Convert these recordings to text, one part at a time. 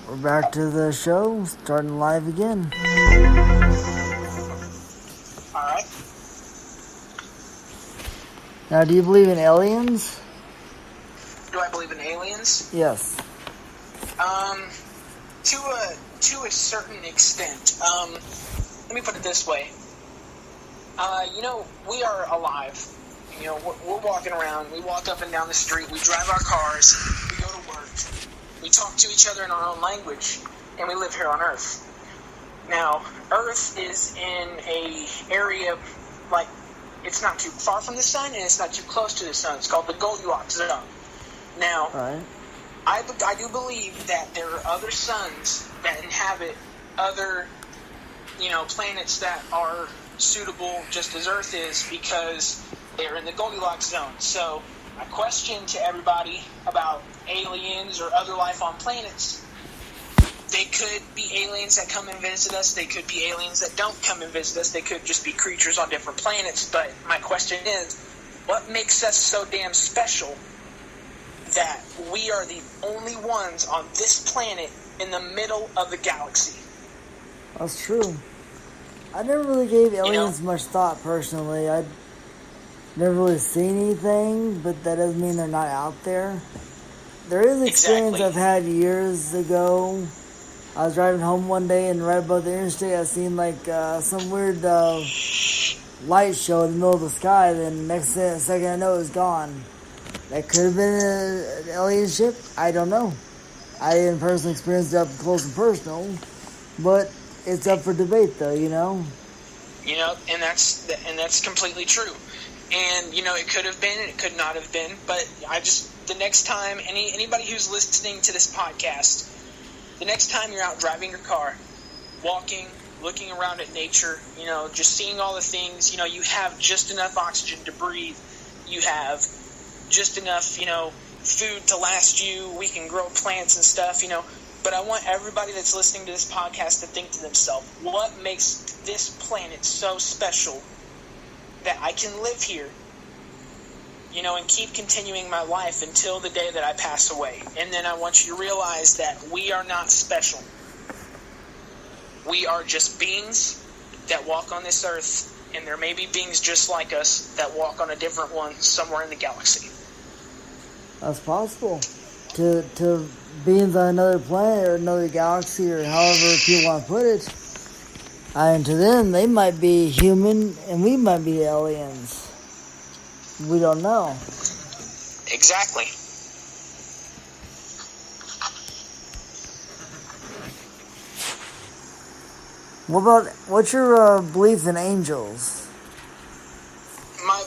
We're back to the show, starting live again. Alright. Now, do you believe in aliens? Do I believe in aliens? Yes. To a certain extent. Let me put it this way. We are alive. We're walking around. We walk up and down the street. We drive our cars. We go to work. We talk to each other in our own language. And we live here on Earth. Now, Earth is in a area, like, it's not too far from the sun and it's not too close to the sun. It's called the Goldilocks zone. Now, Right. I do believe that there are other suns that inhabit other, planets that are suitable just as Earth is because they're in the Goldilocks zone. So, my question to everybody about aliens or other life on planets, they could be aliens that come and visit us. They could be aliens that don't come and visit us. They could just be creatures on different planets. But my question is, what makes us so damn special that we are the only ones on this planet in the middle of the galaxy? That's true. I never really gave aliens much thought personally. I never really seen anything, but that doesn't mean they're not out there. There is an experience I've had years ago. I was driving home one day, and right above the interstate, I seen some weird light show in the middle of the sky. Then next second, I know it was gone. That could have been an alien ship. I don't know. I didn't personally experience it up close and personal, but it's up for debate, though. And that's completely true. And it could have been, it could not have been. But the next time anybody who's listening to this podcast, the next time you're out driving your car, walking, looking around at nature, just seeing all the things, you have just enough oxygen to breathe. You have just enough, food to last you. We can grow plants and stuff, But I want everybody that's listening to this podcast to think to themselves, what makes this planet so special that I can live here, and keep continuing my life until the day that I pass away. And then I want you to realize that we are not special. We are just beings that walk on this earth, and there may be beings just like us that walk on a different one somewhere in the galaxy. That's possible. To beings on another planet or another galaxy or however people want to put it, and to them, they might be human and we might be aliens. We don't know. Exactly. What's your belief in angels? My,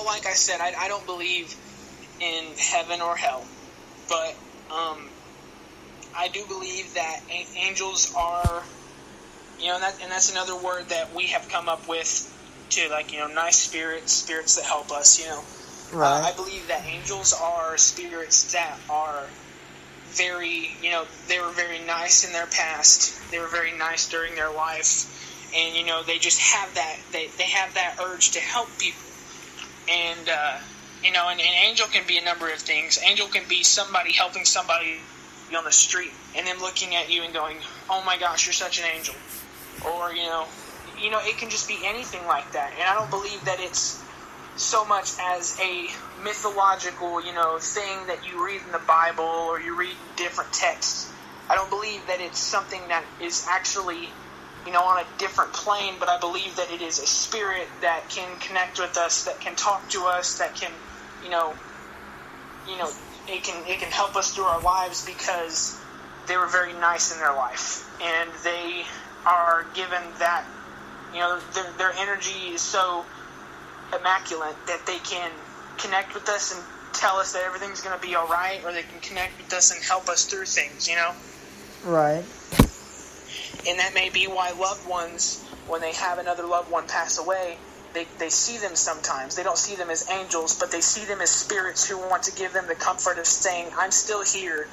like I said, I don't believe in heaven or hell, but I do believe that angels are, and that's another word that we have come up with to, nice spirits that help us, Right. I believe that angels are spirits that are very, they were very nice in their past. They were very nice during their life. And, they just have that, they have that urge to help people. And, an angel can be a number of things. Angel can be somebody helping somebody on the street and then looking at you and going, oh my gosh, you're such an angel. Or, it can just be anything like that. And I don't believe that it's so much as a mythological, thing that you read in the Bible or you read in different texts. I don't believe that it's something that is actually, on a different plane, but I believe that it is a spirit that can connect with us, that can talk to us, that can, it can help us through our lives because they were very nice in their life. And they are given that, their energy is so immaculate that they can connect with us and tell us that everything's going to be all right, or they can connect with us and help us through things, Right. And that may be why loved ones, when they have another loved one pass away, they see them sometimes. They don't see them as angels, but they see them as spirits who want to give them the comfort of saying, I'm still here.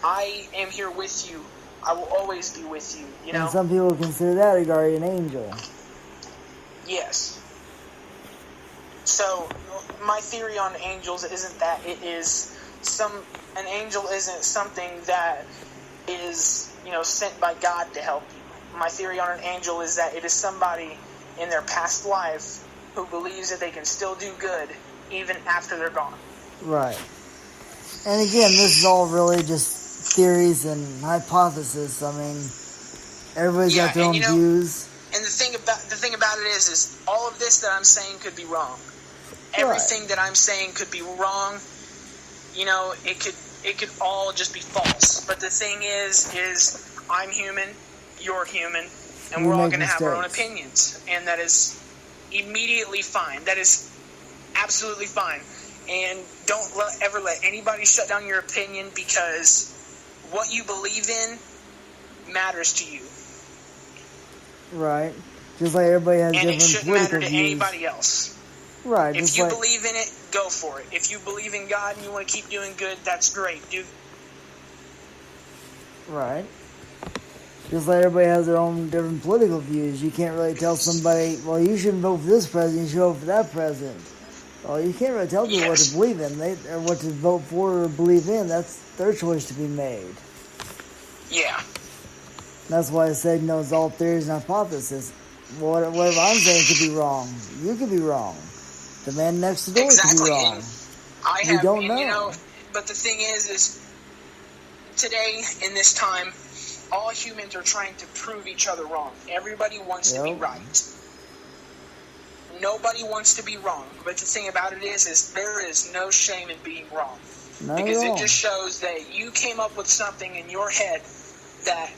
I am here with you. I will always be with you, And some people consider that a guardian angel. Yes. So, my theory on angels isn't that it is an angel isn't something that is is, sent by God to help you. My theory on an angel is that it is somebody in their past life who believes that they can still do good even after they're gone. Right. And again, this is all really just theories and hypotheses. I mean, everybody's got their own views. And the thing about it is all of this that I'm saying could be wrong. Everything that I'm saying could be wrong. It could all just be false. But the thing is I'm human, you're human, and we're all going to have our own opinions, and that is immediately fine. That is absolutely fine. And don't ever let anybody shut down your opinion, because what you believe in matters to you. Right. Just like everybody has different political views. And it shouldn't matter to anybody else. Right. If you believe in it, go for it. If you believe in God and you want to keep doing good, that's great, dude. Right. Just like everybody has their own different political views. You can't really tell somebody, well, you shouldn't vote for this president, you should vote for that president. Well, you can't really tell people what to believe in, or what to vote for or believe in. That's their choice to be made. Yeah. That's why I said, it's all theories and hypotheses. Whatever I'm saying could be wrong. You could be wrong. The man next door could be wrong. We don't know. But the thing is today, in this time, all humans are trying to prove each other wrong. Everybody wants to be right. Nobody wants to be wrong. But the thing about it is there is no shame in being wrong. Because it just shows that you came up with something in your head that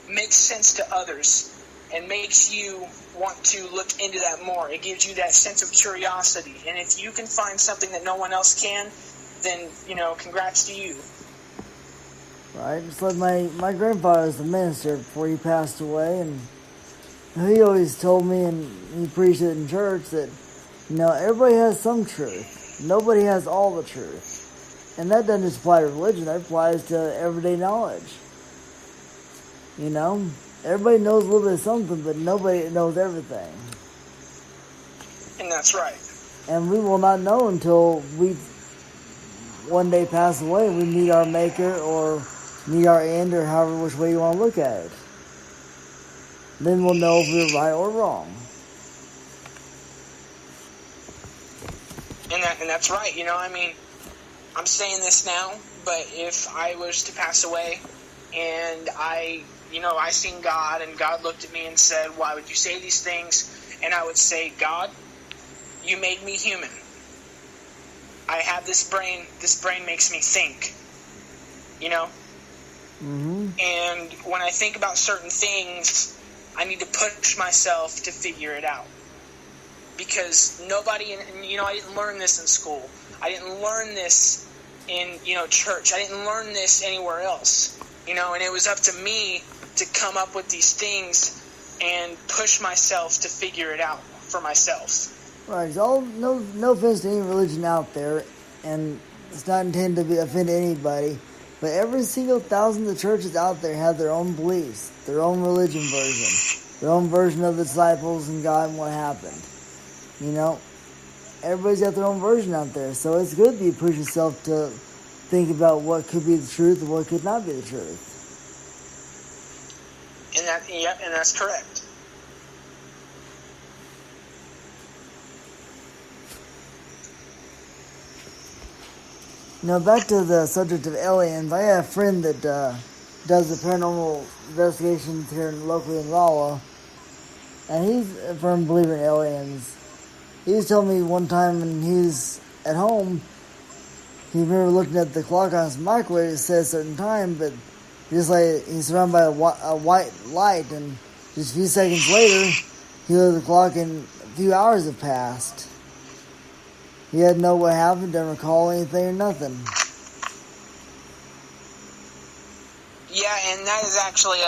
makes sense to others and makes you want to look into that more. It gives you that sense of curiosity. And if you can find something that no one else can, then, congrats to you. Right. Just like my grandfather was a minister before he passed away, and he always told me, and he preached it in church, that, everybody has some truth. Nobody has all the truth. And that doesn't just apply to religion, that applies to everyday knowledge. Everybody knows a little bit of something, but nobody knows everything. And that's right. And we will not know until we one day pass away and we meet our Maker or meet our end, or however which way you want to look at it. Then we'll know if we're right or wrong. And that's right. I'm saying this now, but if I was to pass away and I seen God, and God looked at me and said, why would you say these things? And I would say, God, you made me human. I have this brain makes me think, Mm-hmm. And when I think about certain things, I need to push myself to figure it out. Because nobody, I didn't learn this in school. I didn't learn this in, church. I didn't learn this anywhere else. And it was up to me to come up with these things and push myself to figure it out for myself. Right. No offense to any religion out there, and it's not intended to offend anybody, but every single 1,000 of the churches out there have their own beliefs, their own religion version, their own version of the disciples and God and what happened. Everybody's got their own version out there, so it's good that you push yourself to think about what could be the truth and what could not be the truth. And that's correct. Now, back to the subject of aliens, I have a friend that does the paranormal investigations here locally in Rolla, and he's a firm believer in aliens. He was telling me one time when he was at home, he remember looking at the clock on his microwave, it said a certain time, but just like he's surrounded by a white light, and just a few seconds later, he looked at the clock and a few hours have passed. He didn't know what happened, didn't recall anything or nothing. Yeah, and that is actually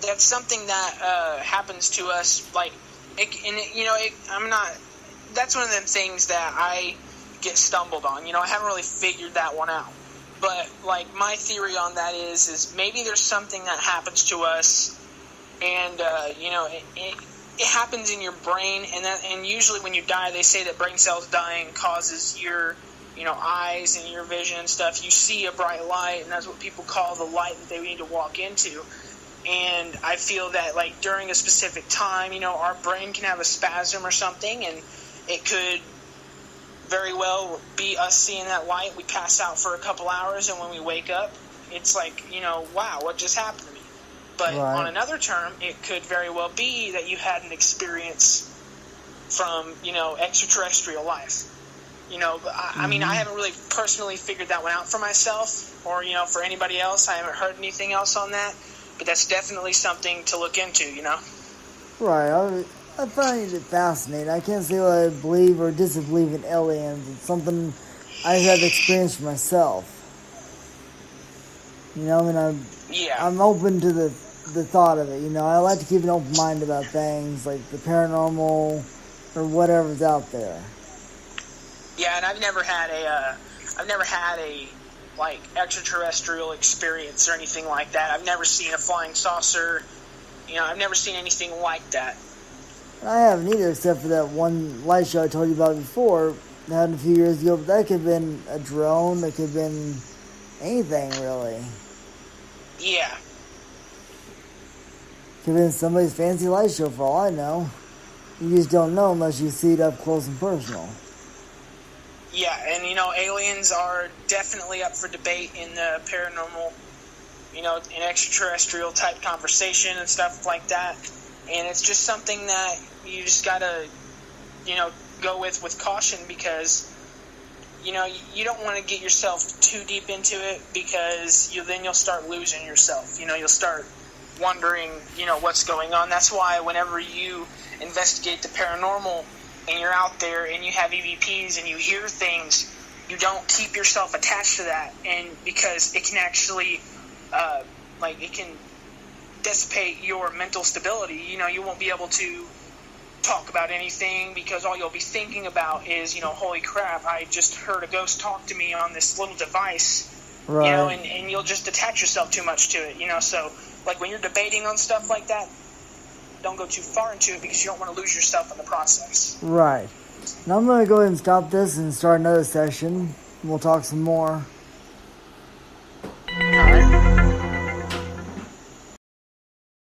that's something that happens to us. Like, that's one of them things that I get stumbled on. I haven't really figured that one out. But like, my theory on that is maybe there's something that happens to us, and it happens in your brain, and usually when you die, they say that brain cells dying causes your eyes and your vision and stuff, you see a bright light, and that's what people call the light that they need to walk into. And I feel that, like, during a specific time, our brain can have a spasm or something, and it could very well be us seeing that light. We pass out for a couple hours, and when we wake up, it's like, wow, what just happened to me? But on another term, it could very well be that you had an experience from, extraterrestrial life. I mean, I haven't really personally figured that one out for myself, or, for anybody else. I haven't heard anything else on that, but that's definitely something to look into, Right, I find it fascinating. I can't say whether I believe or disbelieve in aliens. It's something I have experienced myself. I'm open to the thought of it. I like to keep an open mind about things like the paranormal or whatever's out there. Yeah, and I've never had a like extraterrestrial experience or anything like that. I've never seen a flying saucer. I've never seen anything like that. I haven't either, except for that one light show I told you about before, that happened a few years ago. But that could have been a drone. That could have been anything, really. Yeah. Could have been somebody's fancy light show, for all I know. You just don't know unless you see it up close and personal. Yeah, and aliens are definitely up for debate in the paranormal, in extraterrestrial type conversation and stuff like that. And it's just something that you just gotta, go with caution, because, you don't want to get yourself too deep into it, because then you'll start losing yourself. You'll start wondering, what's going on. That's why whenever you investigate the paranormal and you're out there and you have EVPs and you hear things, you don't keep yourself attached to that, and because it can actually, it can dissipate your mental stability. You won't be able to talk about anything, because all you'll be thinking about is, holy crap, I just heard a ghost talk to me on this little device, right. And you'll just attach yourself too much to it, so, like, when you're debating on stuff like that, don't go too far into it, because you don't want to lose yourself in the process. Right. Now I'm going to go ahead and stop this and start another session. We'll talk some more.